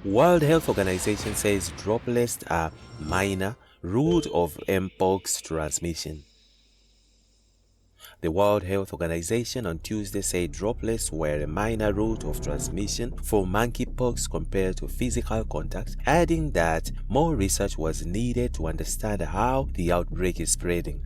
World Health Organization says droplets are minor route of mpox transmission. The World Health Organization on Tuesday said droplets were a minor route of transmission for monkeypox compared to physical contact, adding that more research was needed to understand how the outbreak is spreading.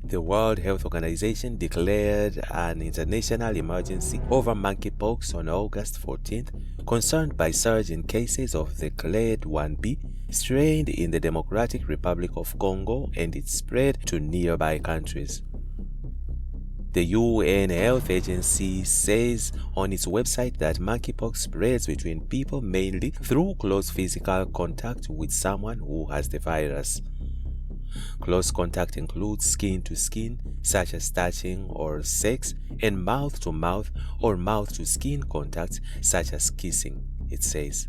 The World Health Organization declared an international emergency over monkeypox on August 14th, concerned by surge in cases of the Clade 1b strain in the Democratic Republic of Congo and its spread to nearby countries. The UN Health Agency says on its website that monkeypox spreads between people mainly through close physical contact with someone who has the virus. Close contact includes skin to skin, such as touching or sex, and mouth to mouth or mouth to skin contact, such as kissing, it says.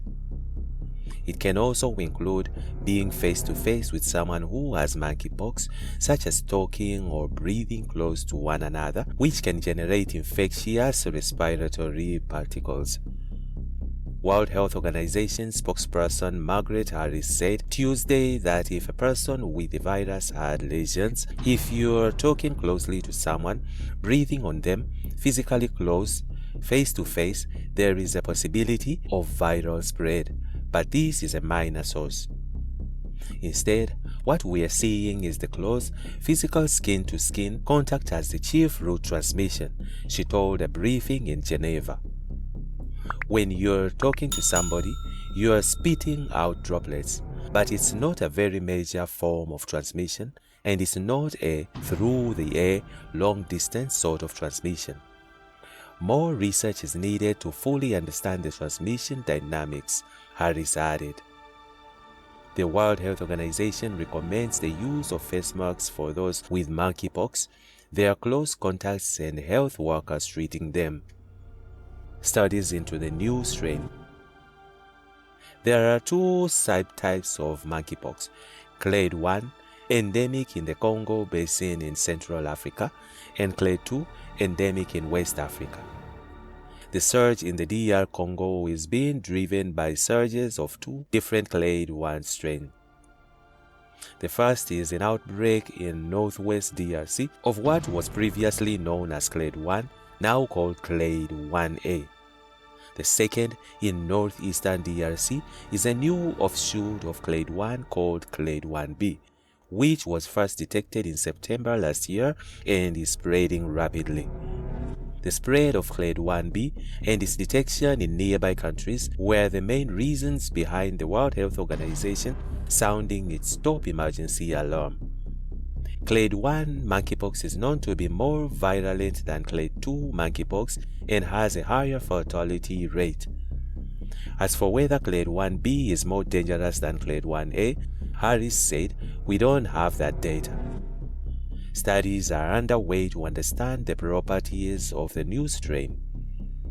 It can also include being face to face with someone who has monkeypox, such as talking or breathing close to one another, which can generate infectious respiratory particles. World Health Organization spokesperson Margaret Harris said Tuesday that if a person with the virus had lesions, if you're talking closely to someone, breathing on them, physically close, face to face, there is a possibility of viral spread, but this is a minor source. Instead, what we are seeing is the close, physical skin-to-skin contact as the chief route transmission, she told a briefing in Geneva. When you're talking to somebody, you're spitting out droplets, but it's not a very major form of transmission, and it's not a through-the-air, long-distance sort of transmission. More research is needed to fully understand the transmission dynamics, Harris added. The World Health Organization recommends the use of face masks for those with monkeypox, their close contacts, and health workers treating them. Studies into the new strain. There are two subtypes of monkeypox, Clade 1, endemic in the Congo Basin in Central Africa, and Clade 2, endemic in West Africa. The surge in the DR Congo is being driven by surges of two different Clade 1 strains. The first is an outbreak in northwest DRC of what was previously known as Clade 1, now called Clade 1A. The second, in northeastern DRC, is a new offshoot of Clade 1 called Clade 1B, which was first detected in September last year and is spreading rapidly. The spread of Clade 1B and its detection in nearby countries were the main reasons behind the World Health Organization sounding its top emergency alarm. Clade 1 monkeypox is known to be more virulent than Clade 2 monkeypox and has a higher fatality rate. As for whether Clade 1B is more dangerous than Clade 1A, Harris said, "We don't have that data." Studies are underway to understand the properties of the new strain,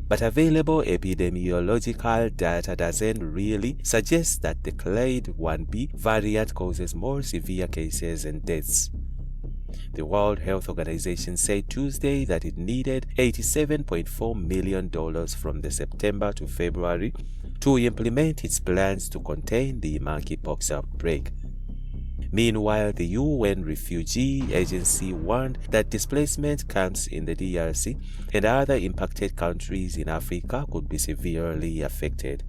but available epidemiological data doesn't really suggest that the Clade 1B variant causes more severe cases and deaths. The World Health Organization said Tuesday that it needed $87.4 million from the September to February to implement its plans to contain the monkeypox outbreak. Meanwhile, the UN Refugee Agency warned that displacement camps in the DRC and other impacted countries in Africa could be severely affected.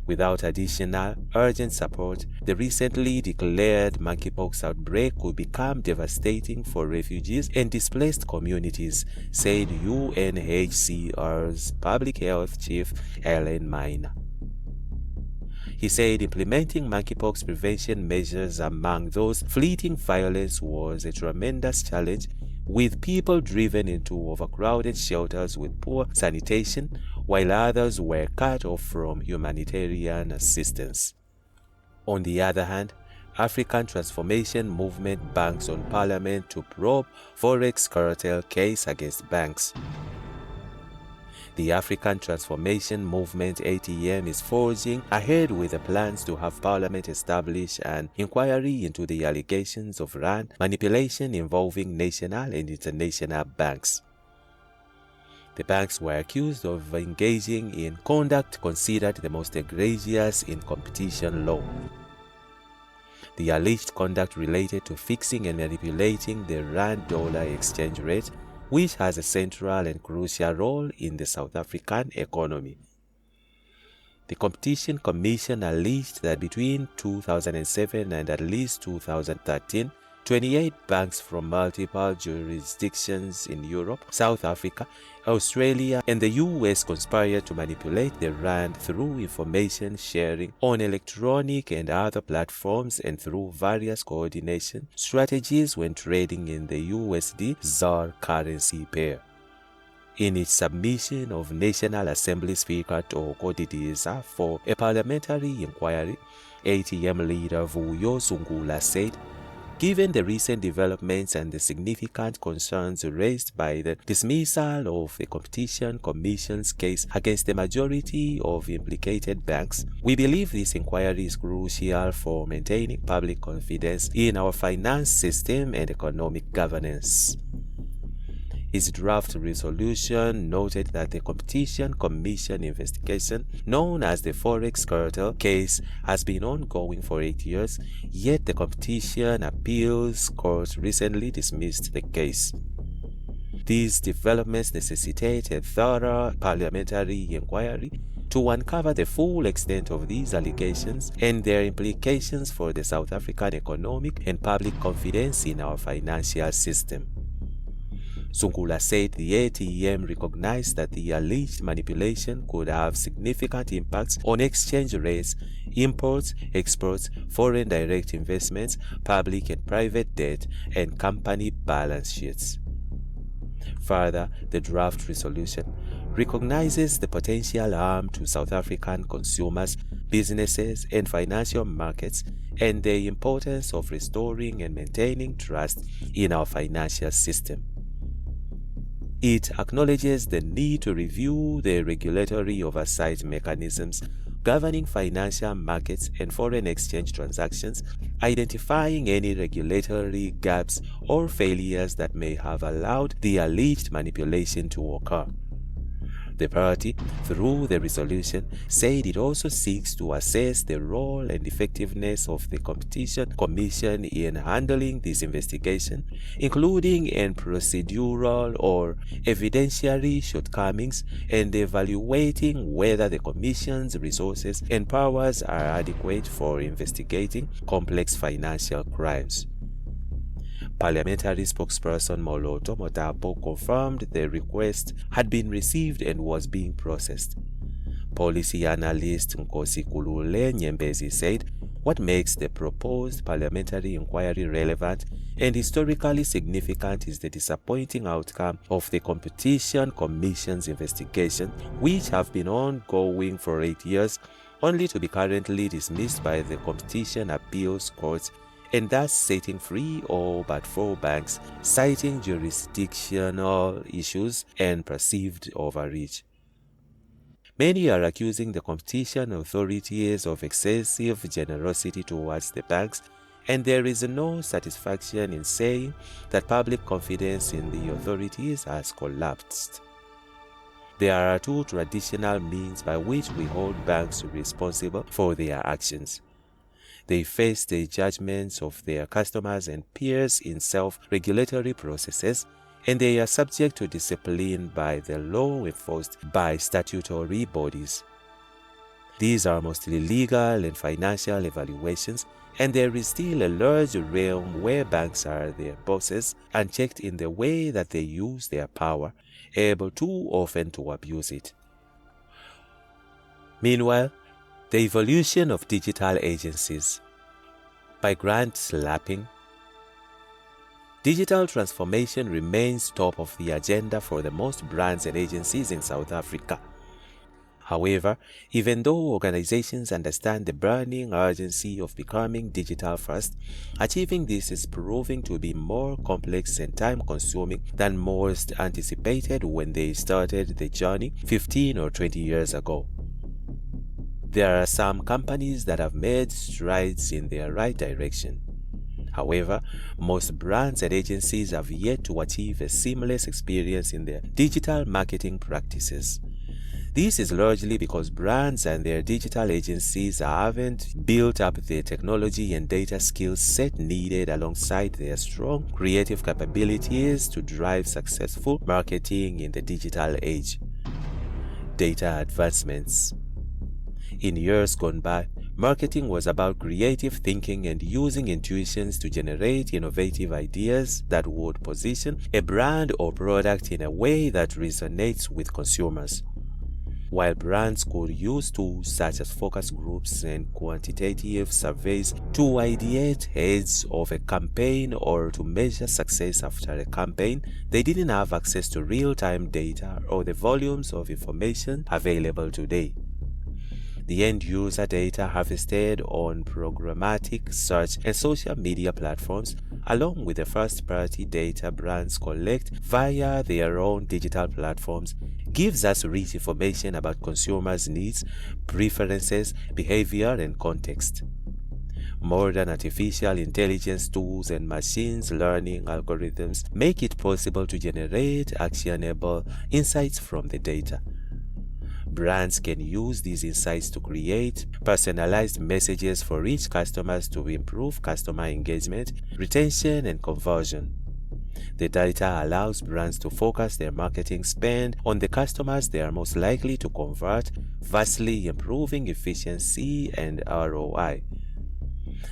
Without additional urgent support, the recently declared monkeypox outbreak could become devastating for refugees and displaced communities, said UNHCR's Public Health Chief Ellen Miner. He said implementing monkeypox prevention measures among those fleeing violence was a tremendous challenge, with people driven into overcrowded shelters with poor sanitation, while others were cut off from humanitarian assistance. On the other hand, African Transformation Movement banks on Parliament to probe Forex cartel case against banks. The African Transformation Movement ATM is forging ahead with the plans to have Parliament establish an inquiry into the allegations of rand manipulation involving national and international banks. The banks were accused of engaging in conduct considered the most egregious in competition law. The alleged conduct related to fixing and manipulating the rand-dollar exchange rate, which has a central and crucial role in the South African economy. The Competition Commission alleged that between 2007 and at least 2013, 28 banks from multiple jurisdictions in Europe, South Africa, Australia, and the US conspired to manipulate the rand through information sharing on electronic and other platforms and through various coordination strategies when trading in the USD-ZAR currency pair. In its submission of National Assembly Speaker Toko for a parliamentary inquiry, ATM leader Vuyo Sungula said, "Given the recent developments and the significant concerns raised by the dismissal of the Competition Commission's case against the majority of implicated banks, we believe this inquiry is crucial for maintaining public confidence in our finance system and economic governance." Its draft resolution noted that the Competition Commission investigation, known as the Forex Cartel case, has been ongoing for 8 years, yet the Competition Appeals Court recently dismissed the case. These developments necessitate a thorough parliamentary inquiry to uncover the full extent of these allegations and their implications for the South African economic and public confidence in our financial system. Sungula said the ATM recognized that the alleged manipulation could have significant impacts on exchange rates, imports, exports, foreign direct investments, public and private debt, and company balance sheets. Further, the draft resolution recognizes the potential harm to South African consumers, businesses, and financial markets, and the importance of restoring and maintaining trust in our financial system. It acknowledges the need to review the regulatory oversight mechanisms governing financial markets and foreign exchange transactions, identifying any regulatory gaps or failures that may have allowed the alleged manipulation to occur. The party, through the resolution, said it also seeks to assess the role and effectiveness of the Competition Commission in handling this investigation, including in procedural or evidentiary shortcomings, and evaluating whether the Commission's resources and powers are adequate for investigating complex financial crimes. Parliamentary spokesperson Moloto Motapo confirmed the request had been received and was being processed. Policy analyst Nkosi Kulule Nyembezi said, "What makes the proposed parliamentary inquiry relevant and historically significant is the disappointing outcome of the Competition Commission's investigation, which have been ongoing for 8 years, only to be currently dismissed by the Competition Appeals Court, and thus setting free all but 4 banks, citing jurisdictional issues and perceived overreach. Many are accusing the competition authorities of excessive generosity towards the banks, and there is no satisfaction in saying that public confidence in the authorities has collapsed. There are 2 traditional means by which we hold banks responsible for their actions. They face the judgments of their customers and peers in self-regulatory processes, and they are subject to discipline by the law enforced by statutory bodies. These are mostly legal and financial evaluations, and there is still a large realm where banks are their bosses, unchecked in the way that they use their power, able too often to abuse it. Meanwhile, the evolution of digital agencies. By grant slapping, digital transformation remains top of the agenda for the most brands and agencies in South Africa. However, even though organizations understand the burning urgency of becoming digital first, achieving this is proving to be more complex and time-consuming than most anticipated when they started the journey 15 or 20 years ago. There are some companies that have made strides in the right direction. However, most brands and agencies have yet to achieve a seamless experience in their digital marketing practices. This is largely because brands and their digital agencies haven't built up the technology and data skills set needed alongside their strong creative capabilities to drive successful marketing in the digital age. Data advancements. In years gone by, marketing was about creative thinking and using intuitions to generate innovative ideas that would position a brand or product in a way that resonates with consumers. While brands could use tools such as focus groups and quantitative surveys to ideate heads of a campaign or to measure success after a campaign, they didn't have access to real-time data or the volumes of information available today. The end-user data harvested on programmatic search and social media platforms, along with the first-party data brands collect via their own digital platforms, gives us rich information about consumers' needs, preferences, behavior, and context. Modern artificial intelligence tools and machine learning algorithms make it possible to generate actionable insights from the data. Brands can use these insights to create personalized messages for each customer to improve customer engagement, retention, and conversion. The data allows brands to focus their marketing spend on the customers they are most likely to convert, vastly improving efficiency and ROI.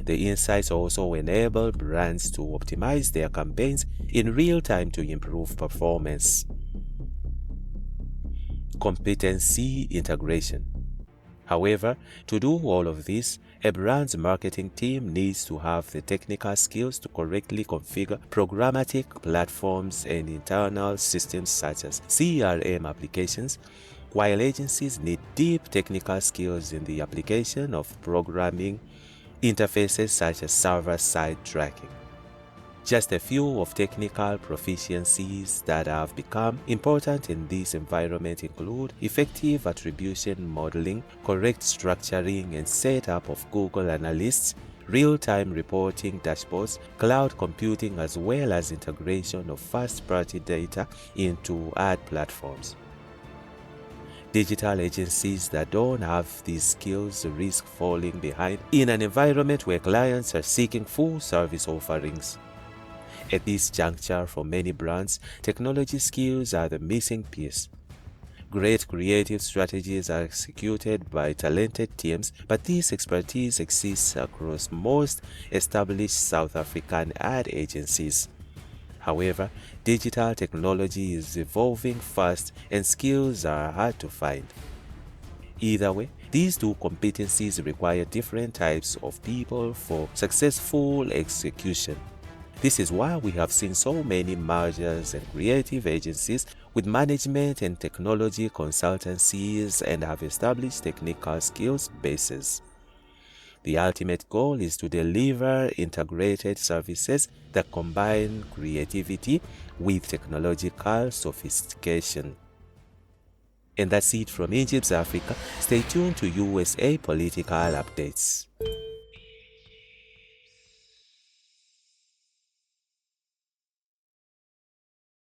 The insights also enable brands to optimize their campaigns in real time to improve performance. Competency integration. However, to do all of this, a brand's marketing team needs to have the technical skills to correctly configure programmatic platforms and internal systems such as CRM applications, while agencies need deep technical skills in the application of programming interfaces such as server-side tracking. Just a few of technical proficiencies that have become important in this environment include effective attribution modeling, correct structuring and setup of Google Analytics, real-time reporting dashboards, cloud computing, as well as integration of first-party data into ad platforms. Digital agencies that don't have these skills risk falling behind in an environment where clients are seeking full-service offerings. At this juncture, for many brands, technology skills are the missing piece. Great creative strategies are executed by talented teams, but this expertise exists across most established South African ad agencies. However, digital technology is evolving fast and skills are hard to find. Either way, these two competencies require different types of people for successful execution. This is why we have seen so many mergers and creative agencies with management and technology consultancies and have established technical skills bases. The ultimate goal is to deliver integrated services that combine creativity with technological sophistication. And that's it from INJIBS Africa. Stay tuned to USA political updates.